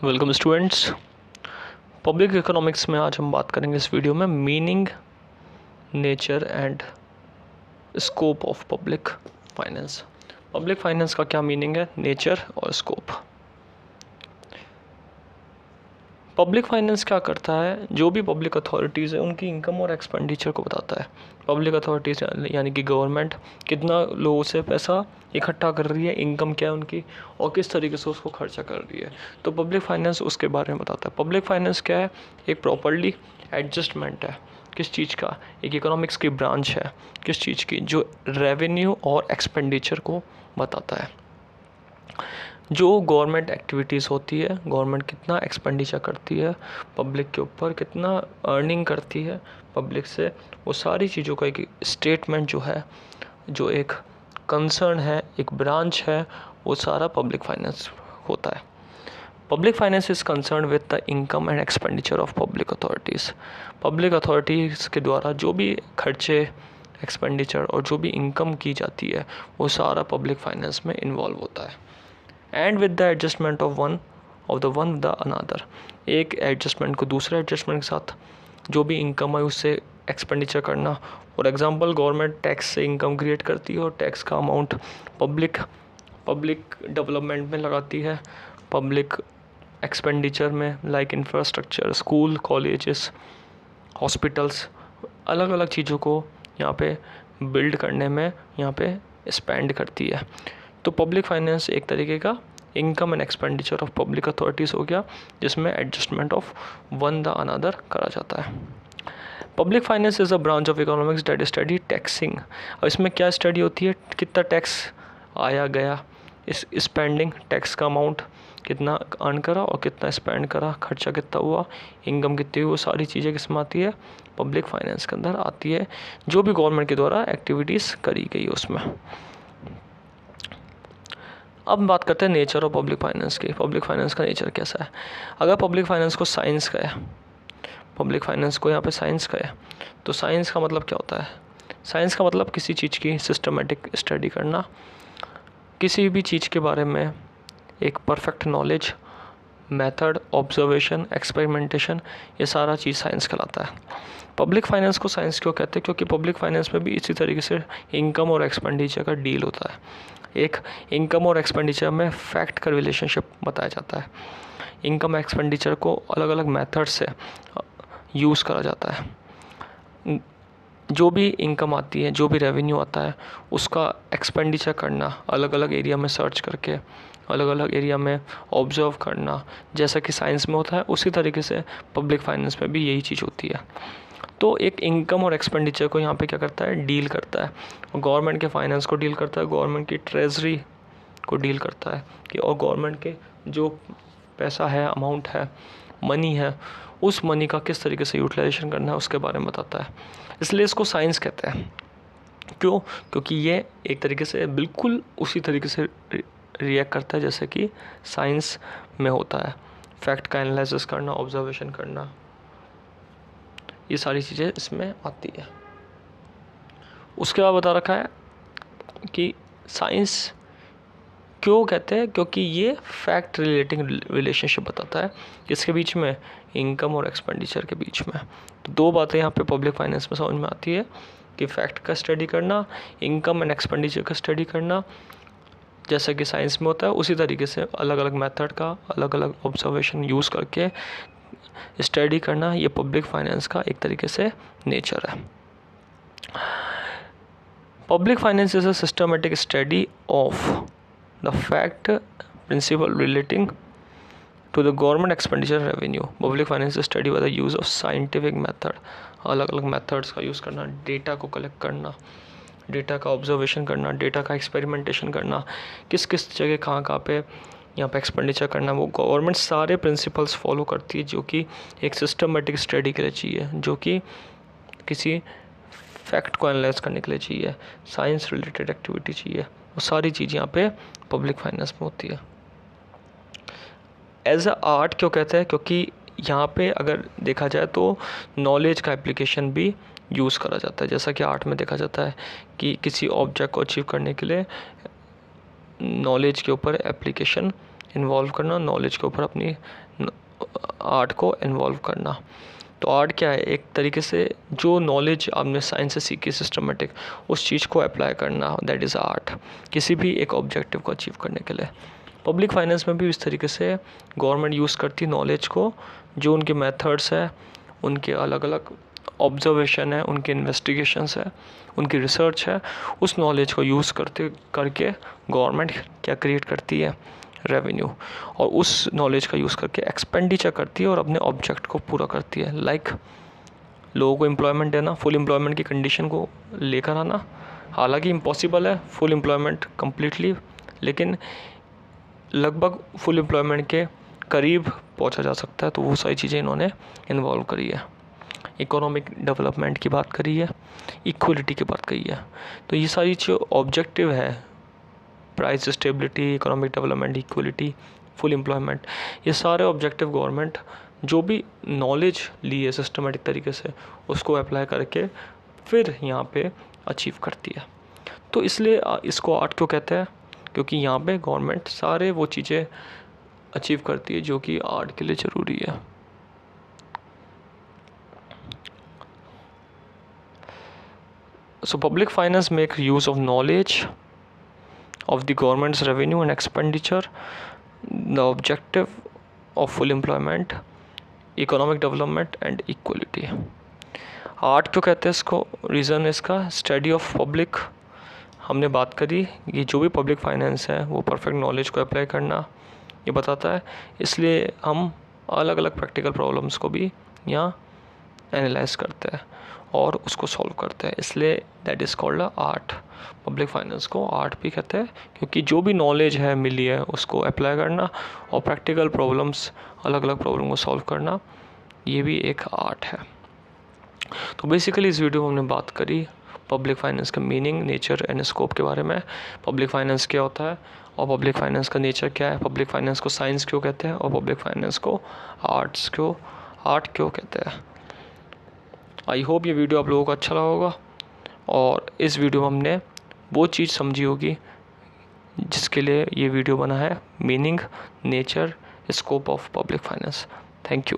Welcome students. Public economics में आज हम बात करेंगे इस वीडियो में meaning, nature and scope of public finance. Public finance का क्या मीनिंग है, नेचर और स्कोप। पब्लिक फाइनेंस क्या करता है, जो भी पब्लिक अथॉरिटीज़ है उनकी इनकम और एक्सपेंडिचर को बताता है। पब्लिक अथॉरिटीज़ यानी कि गवर्नमेंट कितना लोगों से पैसा इकट्ठा कर रही है, इनकम क्या है उनकी, और किस तरीके से उसको खर्चा कर रही है। तो पब्लिक फाइनेंस उसके बारे में बताता है। पब्लिक फाइनेंस क्या है, एक प्रॉपर्ली एडजस्टमेंट है। किस चीज़ का, एक इकोनॉमिक्स की ब्रांच है। किस चीज़ की, जो रेवेन्यू और एक्सपेंडिचर को बताता है। जो गवर्नमेंट एक्टिविटीज़ होती है, गवर्नमेंट कितना एक्सपेंडिचर करती है पब्लिक के ऊपर, कितना अर्निंग करती है पब्लिक से, वो सारी चीज़ों का एक स्टेटमेंट जो है, जो एक कंसर्न है, एक ब्रांच है, वो सारा पब्लिक फाइनेंस होता है। Public finance is concern with the income and expenditure of public authorities. Public authorities के द्वारा जो भी खर्चे, एक्सपेंडिचर और जो भी इनकम की जाती है, वो सारा पब्लिक फाइनेंस में इन्वॉल्व होता है। And with the adjustment of one the another, एक एडजस्टमेंट को दूसरे एडजस्टमेंट के साथ जो भी इनकम है उससे एक्सपेंडिचर करना। फॉर एग्जांपल, गवर्नमेंट टैक्स से इनकम क्रिएट करती है और टैक्स का अमाउंट पब्लिक डेवलपमेंट में लगाती है, पब्लिक एक्सपेंडिचर में, like infrastructure, school, colleges, hospitals, अलग अलग चीज़ों को यहाँ पे बिल्ड करने में यहाँ पे स्पेंड करती है। तो पब्लिक फाइनेंस एक तरीके का income and expenditure of public authorities हो गया, जिसमें adjustment of one the another करा जाता है। Public finance is a branch of economics that study taxing. और इसमें क्या स्टडी होती है, कितना टैक्स आया गया, इस स्पेंडिंग, टैक्स का अमाउंट कितना अर्न करा और कितना स्पेंड करा, खर्चा कितना हुआ, इनकम कितनी हुई, वो सारी चीज़ें किसमें आती है, पब्लिक फाइनेंस के अंदर आती है, जो भी गवर्नमेंट के द्वारा एक्टिविटीज़ करी गई उसमें। अब बात करते हैं नेचर ऑफ पब्लिक फाइनेंस की। पब्लिक फाइनेंस का नेचर कैसा है। अगर पब्लिक फाइनेंस को साइंस का है, पब्लिक फाइनेंस को यहाँ पे साइंस का है, तो साइंस का मतलब क्या होता है। साइंस का मतलब किसी चीज़ की सिस्टमेटिक स्टडी करना, किसी भी चीज़ के बारे में एक perfect knowledge, method, observation, experimentation, ये सारा चीज़ साइंस कहलाता है। पब्लिक फाइनेंस को साइंस क्यों कहते हैं, क्योंकि पब्लिक फाइनेंस में भी इसी तरीके से इनकम और एक्सपेंडिचर का डील होता है। एक इनकम और एक्सपेंडिचर में फैक्ट का रिलेशनशिप बताया जाता है। इनकम एक्सपेंडिचर को अलग अलग मेथड से यूज़ करा जाता है। जो भी इनकम आती है, जो भी रेवेन्यू आता है, उसका एक्सपेंडिचर करना, अलग अलग एरिया में सर्च करके, अलग अलग एरिया में ऑब्जर्व करना, जैसा कि साइंस में होता है, उसी तरीके से पब्लिक फाइनेंस में भी यही चीज़ होती है। तो एक इनकम और एक्सपेंडिचर को यहाँ पे क्या करता है, डील करता है। गवर्नमेंट के फाइनेंस को डील करता है, गवर्नमेंट की ट्रेजरी को डील करता है कि, और गवर्नमेंट के जो पैसा है, अमाउंट है, मनी है, उस मनी का किस तरीके से यूटिलाइजेशन करना है उसके बारे में बताता है। इसलिए इसको साइंस कहते हैं। क्यों, क्योंकि ये एक तरीके से बिल्कुल उसी तरीके से रिएक्ट करता है जैसे कि साइंस में होता है। फैक्ट का एनालिसिस करना, ऑब्जर्वेशन करना, ये सारी चीज़ें इसमें आती है। उसके बाद बता रखा है कि साइंस क्यों कहते हैं, क्योंकि ये फैक्ट रिलेटिंग रिलेशनशिप बताता है किसके बीच में, इनकम और एक्सपेंडिचर के बीच में। तो दो बातें यहाँ पे पब्लिक फाइनेंस में समझ में आती है कि फैक्ट का स्टडी करना, इनकम एंड एक्सपेंडिचर का स्टडी करना, जैसा कि साइंस में होता है उसी तरीके से अलग अलग मेथड का, अलग अलग ऑब्जर्वेशन यूज़ करके स्टडी करना, ये पब्लिक फाइनेंस का एक तरीके से नेचर है। Public finance is a systematic study of the fact principle relating to the government expenditure revenue. Public finance study by the use of scientific method, अलग अलग मेथड्स का यूज़ करना, डेटा को कलेक्ट करना, डेटा का observation करना, data का experimentation करना, किस किस जगह कहाँ कहाँ पे यहाँ पे एक्सपेंडिचर करना। वो गवर्नमेंट सारे प्रिंसिपल्स फॉलो करती है जो कि एक सिस्टमेटिक स्टडी के लिए चाहिए, जो कि किसी फैक्ट को एनालाइज करने के लिए चाहिए, साइंस रिलेटेड एक्टिविटी चाहिए, वो सारी चीज़ यहाँ पे पब्लिक फाइनेंस में होती है। एज अ आर्ट क्यों कहते हैं, क्योंकि यहाँ पे अगर देखा जाए तो नॉलेज का एप्लीकेशन भी यूज़ करा जाता है। जैसा कि आर्ट में देखा जाता है कि किसी ऑब्जेक्ट को अचीव करने के लिए नॉलेज के ऊपर एप्लीकेशन इन्वॉल्व करना, नॉलेज के ऊपर अपनी आर्ट को इन्वॉल्व करना। तो आर्ट क्या है, एक तरीके से जो नॉलेज आपने साइंस से सीखी सिस्टमेटिक, उस चीज़ को अप्लाई करना, दैट इज़ आर्ट, किसी भी एक ऑब्जेक्टिव को अचीव करने के लिए। पब्लिक फाइनेंस में भी इस तरीके से गवर्नमेंट यूज़ करती है नॉलेज को, जो उनके मेथड्स है, उनके अलग अलग ऑब्जर्वेशन है, उनके इन्वेस्टिगेशंस है, उनकी रिसर्च है, उस नॉलेज को यूज़ करके गवर्नमेंट क्या क्रिएट करती है, रेवेन्यू, और उस नॉलेज का यूज़ करके एक्सपेंडिचर करती है और अपने ऑब्जेक्ट को पूरा करती है। लाइक लोगों को एम्प्लॉयमेंट देना, फुल एम्प्लॉयमेंट की कंडीशन को लेकर आना। हालांकि इम्पॉसिबल है फुल एम्प्लॉयमेंट कम्प्लीटली, लेकिन लगभग फुल एम्प्लॉयमेंट के करीब पहुंचा जा सकता है। तो वो सारी चीज़ें इन्होंने इन्वॉल्व करी है। इकोनॉमिक डेवलपमेंट की बात करी है, इक्वलिटी की बात करी है। तो ये सारी जो ऑब्जेक्टिव है, price stability, economic development, equality, full employment, ये सारे ऑब्जेक्टिव गवर्नमेंट जो भी नॉलेज ली है सिस्टमेटिक तरीके से, उसको अप्लाई करके फिर यहाँ पे अचीव करती है। तो इसलिए इसको आर्ट क्यों कहते हैं, क्योंकि यहाँ पे गवर्नमेंट सारे वो चीज़ें अचीव करती है जो कि आर्ट के लिए ज़रूरी है। So public finance make use of knowledge of the government's revenue and expenditure, the objective of full employment, economic development and equality. Art क्यों कहते हैं इसको, रीज़न इसका स्टडी ऑफ पब्लिक, हमने बात करी कि जो भी पब्लिक फाइनेंस है वो परफेक्ट नॉलेज को अप्लाई करना ये बताता है। इसलिए हम अलग अलग प्रैक्टिकल प्रॉब्लम्स को भी यहाँ एनालाइज करते हैं और उसको सॉल्व करते हैं, इसलिए that is called art. Public finance को आर्ट भी कहते हैं, क्योंकि जो भी नॉलेज है मिली है उसको अप्लाई करना और प्रैक्टिकल प्रॉब्लम्स, अलग अलग प्रॉब्लम को सॉल्व करना, ये भी एक आर्ट है। तो बेसिकली इस वीडियो में हमने बात करी पब्लिक फाइनेंस का मीनिंग, नेचर एंड स्कोप के बारे में। पब्लिक फाइनेंस क्या होता है और पब्लिक फाइनेंस का नेचर क्या है, पब्लिक फाइनेंस को साइंस क्यों कहते हैं और पब्लिक फाइनेंस को आर्ट क्यों कहते हैं। आई होप ये वीडियो आप लोगों को अच्छा लगा होगा और इस वीडियो में हमने वो चीज़ समझी होगी जिसके लिए ये वीडियो बना है, meaning, nature, scope of public finance. Thank you.